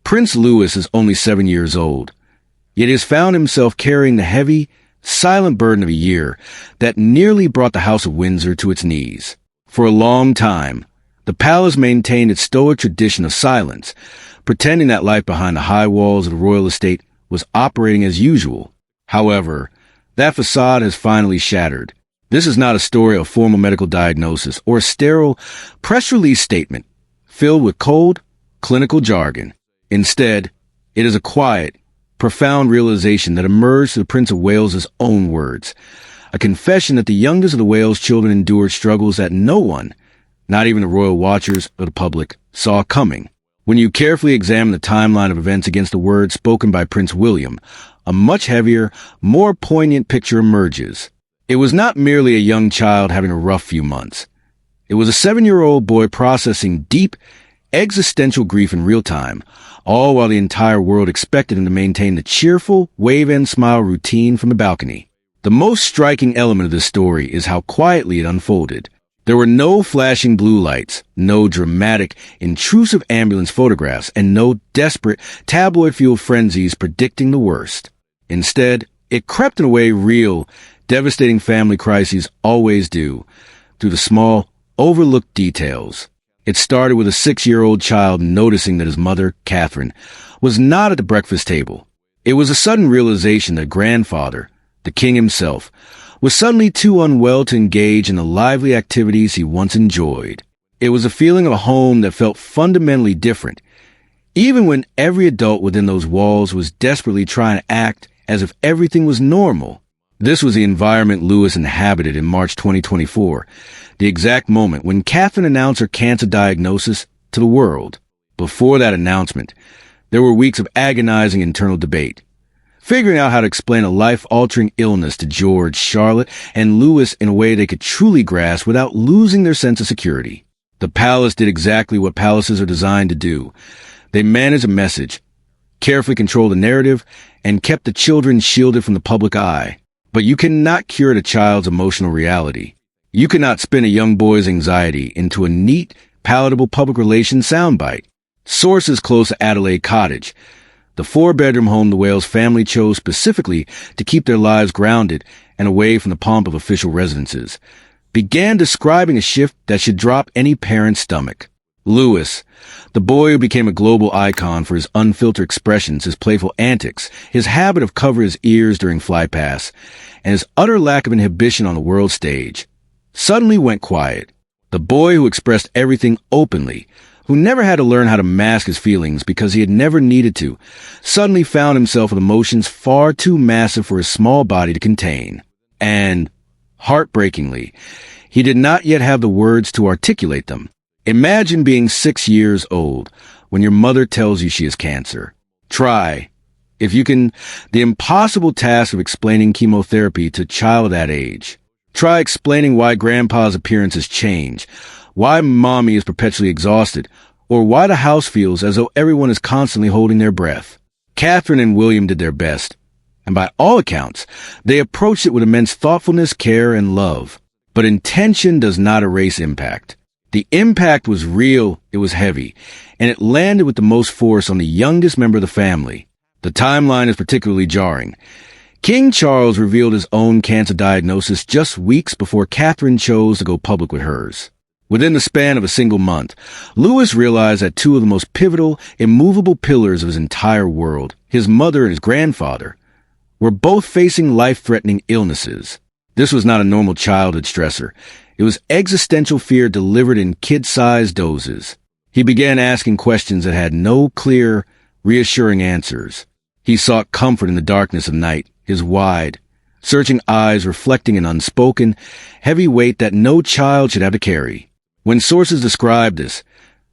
Prince Louis is only 7 years old, yet he has found himself carrying the heavy, silent burden of a year that nearly brought the House of Windsor to its knees. For a long time, the palace maintained its stoic tradition of silence, pretending that life behind the high walls of the royal estate was operating as usual. However, that facade has finally shattered. This is not a story of formal medical diagnosis or a sterile press release statement filled with cold, clinical jargon. Instead, it is a quiet, profound realization that emerged through the Prince of Wales's own words, a confession that the youngest of the Wales children endured struggles that no one, not even the royal watchers or the public, saw coming. When you carefully examine the timeline of events against the words spoken by Prince William, a much heavier, more poignant picture emerges. It was not merely a young child having a rough few months. It was a 7-year-old boy processing deep, existential grief in real time, all while the entire world expected him to maintain the cheerful, wave-and-smile routine from the balcony. The most striking element of this story is how quietly it unfolded. There were no flashing blue lights, no dramatic, intrusive ambulance photographs, and no desperate, tabloid-fueled frenzies predicting the worst. Instead, it crept in a way real, devastating family crises always do, through the small, overlooked details. It started with a 6-year-old child noticing that his mother, Catherine, was not at the breakfast table. It was a sudden realization that grandfather, the king himself, was suddenly too unwell to engage in the lively activities he once enjoyed. It was a feeling of a home that felt fundamentally different, even when every adult within those walls was desperately trying to act as if everything was normal. This was the environment Louis inhabited in March 2024, the exact moment when Catherine announced her cancer diagnosis to the world. Before that announcement, there were weeks of agonizing internal debate, figuring out how to explain a life-altering illness to George, Charlotte, and Louis in a way they could truly grasp without losing their sense of security. The palace did exactly what palaces are designed to do. They managed a message, carefully controlled the narrative, and kept the children shielded from the public eye. But you cannot cure a child's emotional reality. You cannot spin a young boy's anxiety into a neat, palatable public relations soundbite. Sources close to Adelaide Cottage, the 4-bedroom home the Wales family chose specifically to keep their lives grounded and away from the pomp of official residences, began describing a shift that should drop any parent's stomach. Louis, the boy who became a global icon for his unfiltered expressions, his playful antics, his habit of covering his ears during flypasts, and his utter lack of inhibition on the world stage, suddenly went quiet. The boy who expressed everything openly, who never had to learn how to mask his feelings because he had never needed to, suddenly found himself with emotions far too massive for his small body to contain. And, heartbreakingly, he did not yet have the words to articulate them. Imagine being 6 years old when your mother tells you she has cancer. Try, if you can, the impossible task of explaining chemotherapy to a child that age. Try explaining why grandpa's appearance has changed, why mommy is perpetually exhausted, or why the house feels as though everyone is constantly holding their breath. Catherine and William did their best, and by all accounts, they approached it with immense thoughtfulness, care, and love. But intention does not erase impact. The impact was real, it was heavy, and it landed with the most force on the youngest member of the family. The timeline is particularly jarring. King Charles revealed his own cancer diagnosis just weeks before Catherine chose to go public with hers. Within the span of a single month, Louis realized that two of the most pivotal, immovable pillars of his entire world, his mother and his grandfather, were both facing life-threatening illnesses. This was not a normal childhood stressor. It was existential fear delivered in kid-sized doses. He began asking questions that had no clear, reassuring answers. He sought comfort in the darkness of night, his wide, searching eyes reflecting an unspoken, heavy weight that no child should have to carry. When sources described this,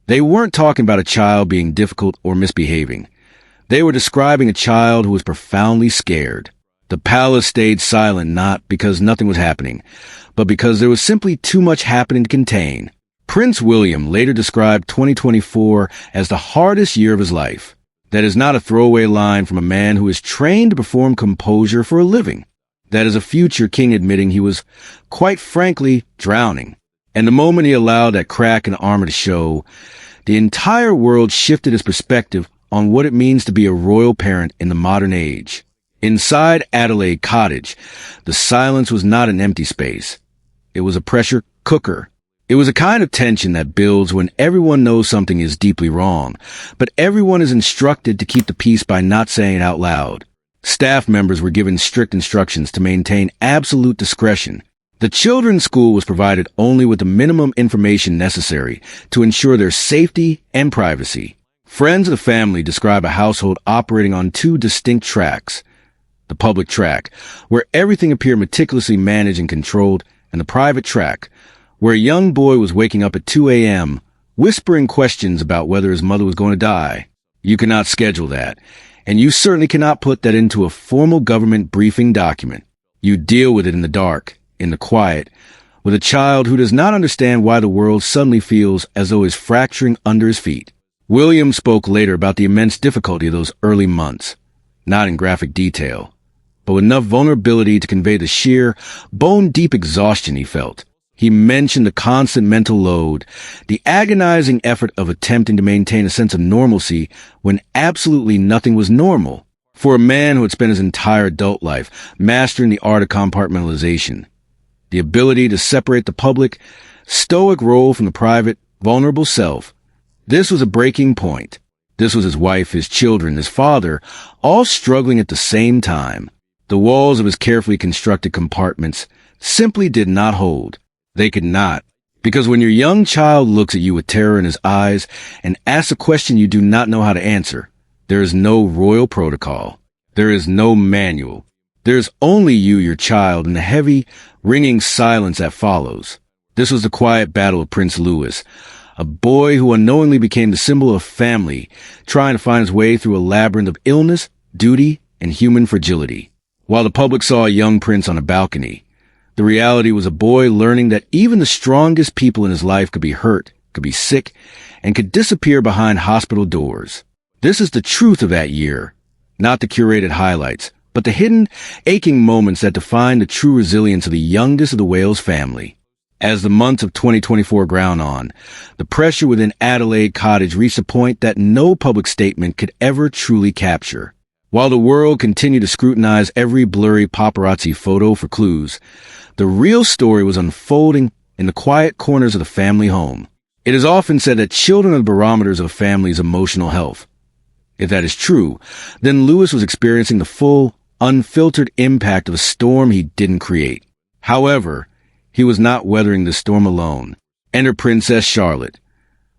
they weren't talking about a child being difficult or misbehaving. They were describing a child who was profoundly scared. The palace stayed silent not because nothing was happening, but because there was simply too much happening to contain. Prince William later described 2024 as the hardest year of his life. That is not a throwaway line from a man who is trained to perform composure for a living. That is a future king admitting he was, quite frankly, drowning. And the moment he allowed that crack in the armor to show, the entire world shifted its perspective on what it means to be a royal parent in the modern age. Inside Adelaide Cottage, the silence was not an empty space. It was a pressure cooker. It was a kind of tension that builds when everyone knows something is deeply wrong, but everyone is instructed to keep the peace by not saying it out loud. Staff members were given strict instructions to maintain absolute discretion. The children's school was provided only with the minimum information necessary to ensure their safety and privacy. Friends of the family describe a household operating on two distinct tracks. The public track, where everything appeared meticulously managed and controlled, and the private track, where a young boy was waking up at 2 a.m., whispering questions about whether his mother was going to die. You cannot schedule that, and you certainly cannot put that into a formal government briefing document. You deal with it in the dark, in the quiet, with a child who does not understand why the world suddenly feels as though it's fracturing under his feet. William spoke later about the immense difficulty of those early months, not in graphic detail, but with enough vulnerability to convey the sheer, bone-deep exhaustion he felt. He mentioned the constant mental load, the agonizing effort of attempting to maintain a sense of normalcy when absolutely nothing was normal. For a man who had spent his entire adult life mastering the art of compartmentalization, the ability to separate the public, stoic role from the private, vulnerable self, this was a breaking point. This was his wife, his children, his father, all struggling at the same time. The walls of his carefully constructed compartments simply did not hold. They could not, because when your young child looks at you with terror in his eyes and asks a question you do not know how to answer, there is no royal protocol. There is no manual. There is only you, your child, and the heavy, ringing silence that follows. This was the quiet battle of Prince Louis, a boy who unknowingly became the symbol of family, trying to find his way through a labyrinth of illness, duty, and human fragility. While the public saw a young prince on a balcony, the reality was a boy learning that even the strongest people in his life could be hurt, could be sick, and could disappear behind hospital doors. This is the truth of that year, not the curated highlights, but the hidden, aching moments that define the true resilience of the youngest of the Wales family. As the months of 2024 ground on, the pressure within Adelaide Cottage reached a point that no public statement could ever truly capture. While the world continued to scrutinize every blurry paparazzi photo for clues, the real story was unfolding in the quiet corners of the family home. It is often said that children are the barometers of a family's emotional health. If that is true, then Louis was experiencing the full, unfiltered impact of a storm he didn't create. However, he was not weathering the storm alone. Enter Princess Charlotte,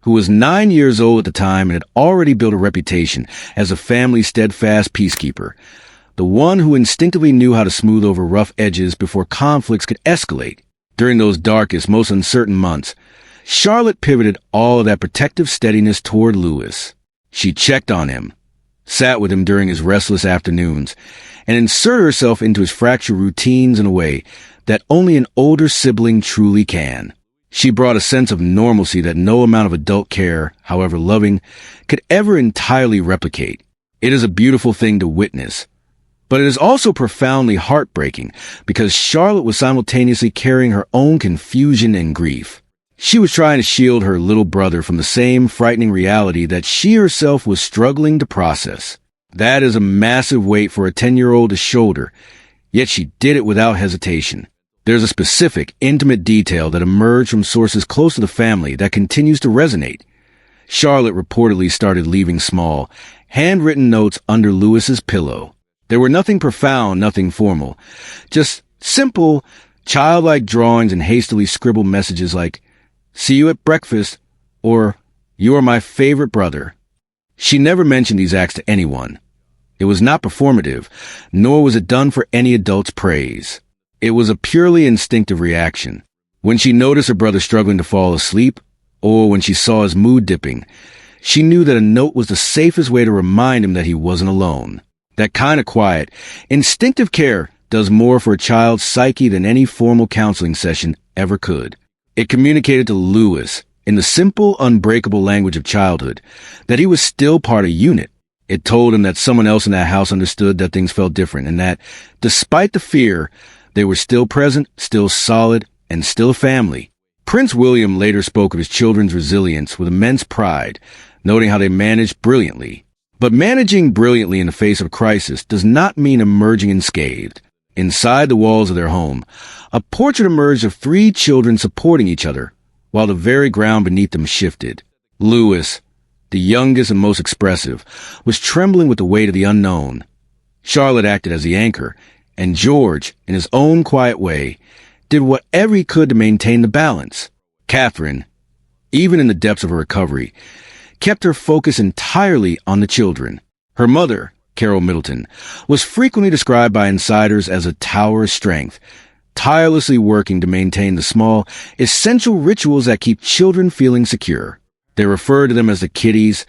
who was 9 years old at the time and had already built a reputation as a family's steadfast peacekeeper, the one who instinctively knew how to smooth over rough edges before conflicts could escalate. During those darkest, most uncertain months, Charlotte pivoted all of that protective steadiness toward Louis. She checked on him, sat with him during his restless afternoons, and inserted herself into his fractured routines in a way that only an older sibling truly can. She brought a sense of normalcy that no amount of adult care, however loving, could ever entirely replicate. It is a beautiful thing to witness, but it is also profoundly heartbreaking because Charlotte was simultaneously carrying her own confusion and grief. She was trying to shield her little brother from the same frightening reality that she herself was struggling to process. That is a massive weight for a 10-year-old to shoulder, yet she did it without hesitation. There's a specific, intimate detail that emerged from sources close to the family that continues to resonate. Charlotte reportedly started leaving small, handwritten notes under Louis's pillow. There were nothing profound, nothing formal, just simple, childlike drawings and hastily scribbled messages like, "See you at breakfast," or "You are my favorite brother." She never mentioned these acts to anyone. It was not performative, nor was it done for any adult's praise. It was a purely instinctive reaction. When she noticed her brother struggling to fall asleep, or when she saw his mood dipping, she knew that a note was the safest way to remind him that he wasn't alone. That kind of quiet, instinctive care does more for a child's psyche than any formal counseling session ever could. It communicated to Louis, in the simple, unbreakable language of childhood, that he was still part of a unit. It told him that someone else in that house understood that things felt different, and that, despite the fear, they were still present, still solid, and still family. Prince William later spoke of his children's resilience with immense pride, noting how they managed brilliantly. But managing brilliantly in the face of crisis does not mean emerging unscathed. Inside the walls of their home, a portrait emerged of three children supporting each other, while the very ground beneath them shifted. Louis, the youngest and most expressive, was trembling with the weight of the unknown. Charlotte acted as the anchor, and George, in his own quiet way, did whatever he could to maintain the balance. Catherine, even in the depths of her recovery, kept her focus entirely on the children. Her mother, Carol Middleton, was frequently described by insiders as a tower of strength, tirelessly working to maintain the small, essential rituals that keep children feeling secure. They refer to them as the kiddies,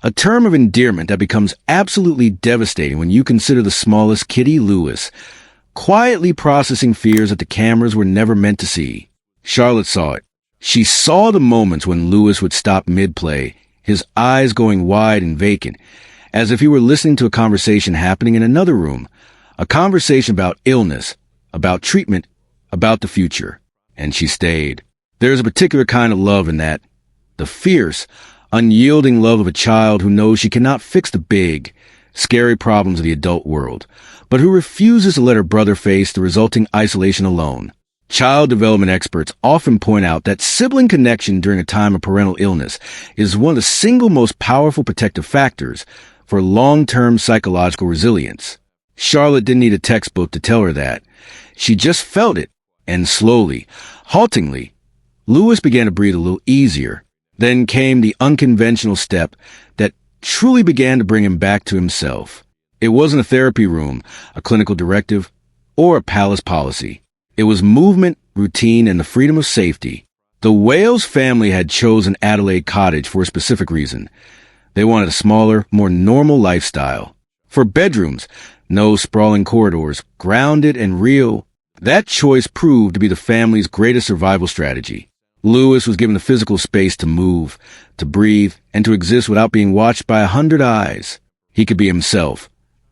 a term of endearment that becomes absolutely devastating when you consider the smallest kitty, Louis, quietly processing fears that the cameras were never meant to see. Charlotte saw it. She saw the moments when Louis would stop mid-play, his eyes going wide and vacant, as if he were listening to a conversation happening in another room, a conversation about illness, about treatment, about the future. And she stayed. There's a particular kind of love in that, the fierce, unyielding love of a child who knows she cannot fix the big, scary problems of the adult world, but who refuses to let her brother face the resulting isolation alone. Child development experts often point out that sibling connection during a time of parental illness is one of the single most powerful protective factors for long-term psychological resilience. Charlotte didn't need a textbook to tell her that. She just felt it, and slowly, haltingly, Louis began to breathe a little easier. Then came the unconventional step that truly began to bring him back to himself. It wasn't a therapy room, a clinical directive, or a palace policy. It was movement, routine, and the freedom of safety. The Wales family had chosen Adelaide Cottage for a specific reason. They wanted a smaller, more normal lifestyle. For bedrooms, no sprawling corridors, grounded and real. That choice proved to be the family's greatest survival strategy. Louis was given the physical space to move, to breathe, and to exist without being watched by 100 eyes. He could be himself,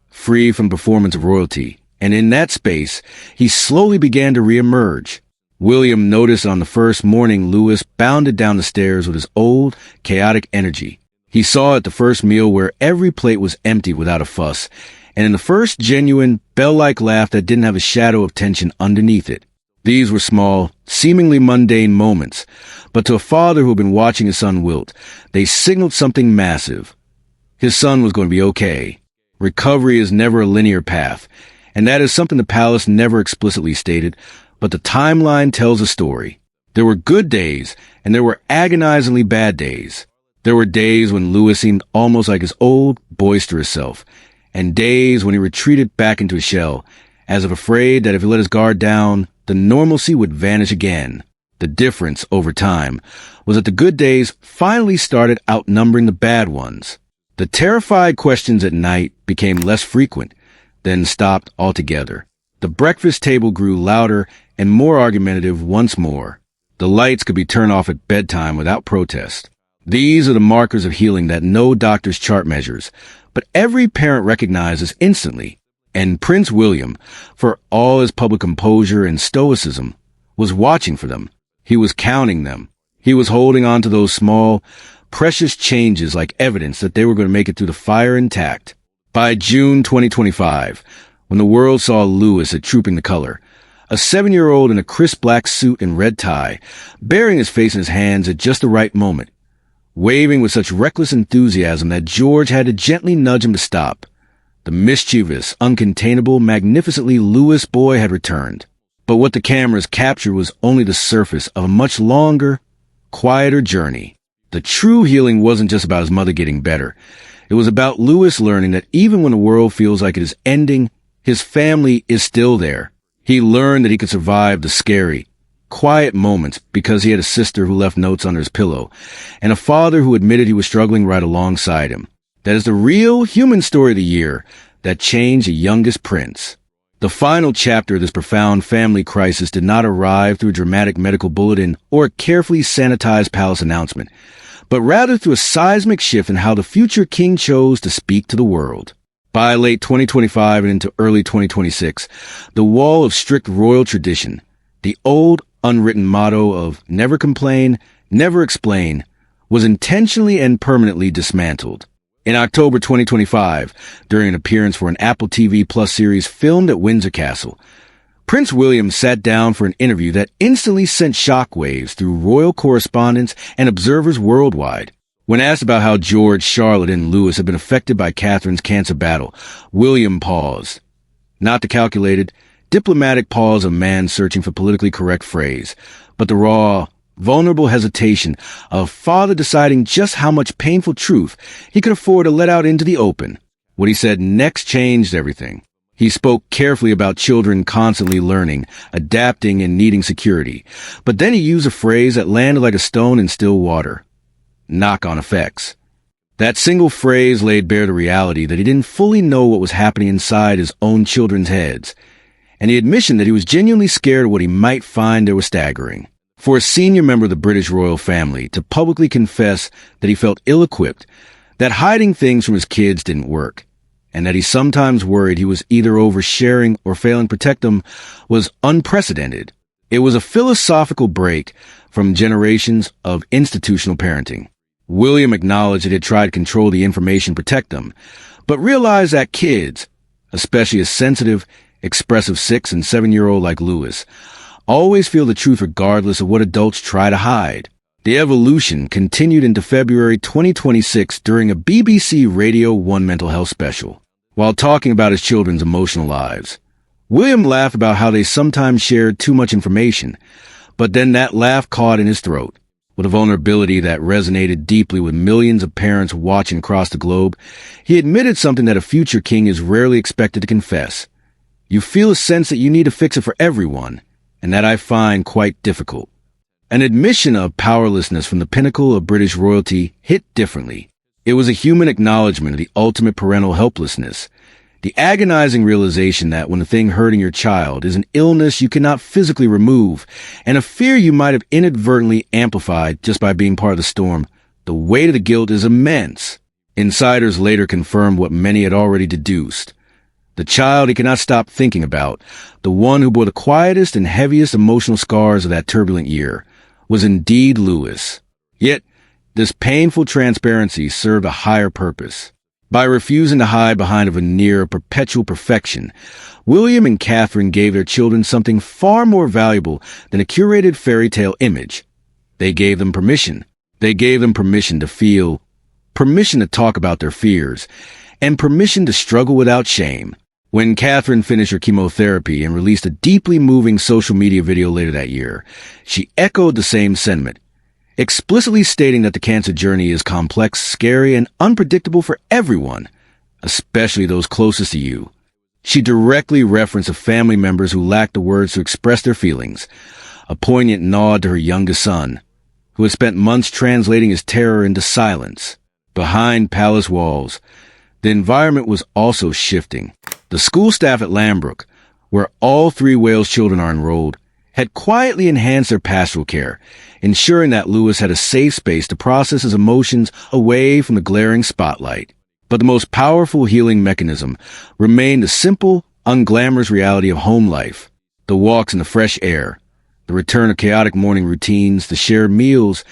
free from performance of royalty, and in that space, he slowly began to reemerge. William noticed on the first morning Louis bounded down the stairs with his old, chaotic energy. He saw at the first meal where every plate was empty without a fuss, and in the first genuine, bell-like laugh that didn't have a shadow of tension underneath it. These were small, seemingly mundane moments, but to a father who had been watching his son wilt, they signaled something massive. His son was going to be okay. Recovery is never a linear path, and that is something the palace never explicitly stated, but the timeline tells a story. There were good days, and there were agonizingly bad days. There were days when Louis seemed almost like his old, boisterous self, and days when he retreated back into his shell, as if afraid that if he let his guard down, the normalcy would vanish again. The difference, over time, was that the good days finally started outnumbering the bad ones. The terrified questions at night became less frequent, then stopped altogether. The breakfast table grew louder and more argumentative once more. The lights could be turned off at bedtime without protest. These are the markers of healing that no doctor's chart measures, but every parent recognizes instantly. And Prince William, for all his public composure and stoicism, was watching for them. He was counting them. He was holding on to those small, precious changes like evidence that they were going to make it through the fire intact. By June 2025, when the world saw Louis at Trooping the Color, a 7-year-old in a crisp black suit and red tie, bearing his face in his hands at just the right moment, waving with such reckless enthusiasm that George had to gently nudge him to stop. The mischievous, uncontainable, magnificently Louis boy had returned. But what the cameras captured was only the surface of a much longer, quieter journey. The true healing wasn't just about his mother getting better. It was about Louis learning that even when the world feels like it is ending, his family is still there. He learned that he could survive the scary, quiet moments because he had a sister who left notes under his pillow, and a father who admitted he was struggling right alongside him. That is the real human story of the year that changed the youngest prince. The final chapter of this profound family crisis did not arrive through a dramatic medical bulletin or a carefully sanitized palace announcement, but rather through a seismic shift in how the future king chose to speak to the world. By late 2025 and into early 2026, the wall of strict royal tradition, the old unwritten motto of never complain, never explain, was intentionally and permanently dismantled. In October 2025, during an appearance for an Apple TV Plus series filmed at Windsor Castle, Prince William sat down for an interview that instantly sent shockwaves through royal correspondents and observers worldwide. When asked about how George, Charlotte, and Louis had been affected by Catherine's cancer battle, William paused. Not the calculated, diplomatic pause of a man searching for politically correct phrase, but the raw, vulnerable hesitation of a father deciding just how much painful truth he could afford to let out into the open. What he said next changed everything. He spoke carefully about children constantly learning, adapting, and needing security. But then he used a phrase that landed like a stone in still water. Knock-on effects. That single phrase laid bare the reality that he didn't fully know what was happening inside his own children's heads. And the admission that he was genuinely scared of what he might find there was staggering. For a senior member of the British royal family to publicly confess that he felt ill-equipped, that hiding things from his kids didn't work, and that he sometimes worried he was either oversharing or failing to protect them was unprecedented. It was a philosophical break from generations of institutional parenting. William acknowledged that he had tried to control the information, protect them, but realized that kids, especially a sensitive, expressive 6- and 7-year-old like Louis, always feel the truth regardless of what adults try to hide. The evolution continued into February 2026 during a BBC Radio 1 mental health special. While talking about his children's emotional lives, William laughed about how they sometimes shared too much information, but then that laugh caught in his throat. With a vulnerability that resonated deeply with millions of parents watching across the globe, he admitted something that a future king is rarely expected to confess. You feel a sense that you need to fix it for everyone, and that I find quite difficult. An admission of powerlessness from the pinnacle of British royalty hit differently. It was a human acknowledgement of the ultimate parental helplessness, the agonizing realization that when the thing hurting your child is an illness you cannot physically remove, and a fear you might have inadvertently amplified just by being part of the storm, the weight of the guilt is immense. Insiders later confirmed what many had already deduced. The child he cannot stop thinking about, the one who bore the quietest and heaviest emotional scars of that turbulent year, was indeed Louis. Yet, this painful transparency served a higher purpose. By refusing to hide behind a veneer of perpetual perfection, William and Catherine gave their children something far more valuable than a curated fairy tale image. They gave them permission. They gave them permission to feel, permission to talk about their fears, and permission to struggle without shame. When Catherine finished her chemotherapy and released a deeply moving social media video later that year, she echoed the same sentiment, explicitly stating that the cancer journey is complex, scary, and unpredictable for everyone, especially those closest to you. She directly referenced the family members who lacked the words to express their feelings, a poignant nod to her youngest son, who had spent months translating his terror into silence. Behind palace walls, the environment was also shifting. The school staff at Lambrook, where all 3 Wales children are enrolled, had quietly enhanced their pastoral care, ensuring that Louis had a safe space to process his emotions away from the glaring spotlight. But the most powerful healing mechanism remained the simple, unglamorous reality of home life, the walks in the fresh air, the return of chaotic morning routines, the shared meals,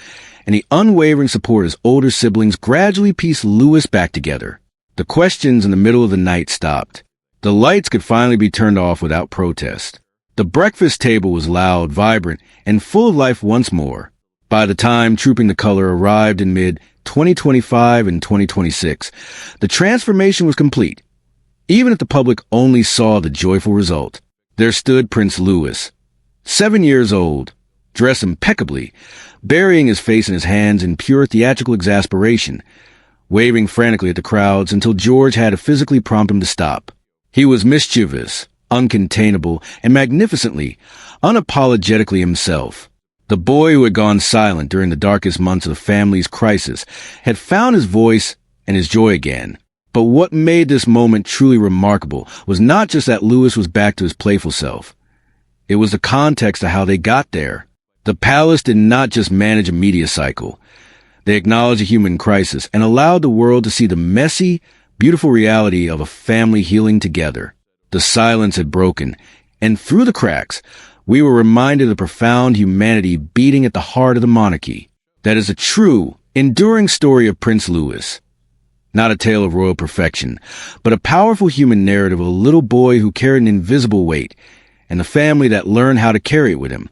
and the unwavering support as older siblings gradually pieced Louis back together. The questions in the middle of the night stopped. The lights could finally be turned off without protest. The breakfast table was loud, vibrant, and full of life once more. By the time Trooping the Color arrived in mid-2025 and 2026, the transformation was complete. Even if the public only saw the joyful result, there stood Prince Louis, 7 years old, dressed impeccably, burying his face in his hands in pure theatrical exasperation, waving frantically at the crowds until George had to physically prompt him to stop. He was mischievous, uncontainable, and magnificently, unapologetically himself. The boy who had gone silent during the darkest months of the family's crisis had found his voice and his joy again. But what made this moment truly remarkable was not just that Louis was back to his playful self. It was the context of how they got there. The palace did not just manage a media cycle. They acknowledged a human crisis and allowed the world to see the messy, beautiful reality of a family healing together. The silence had broken, and through the cracks, we were reminded of the profound humanity beating at the heart of the monarchy. That is a true, enduring story of Prince Louis. Not a tale of royal perfection, but a powerful human narrative of a little boy who carried an invisible weight, and a family that learned how to carry it with him.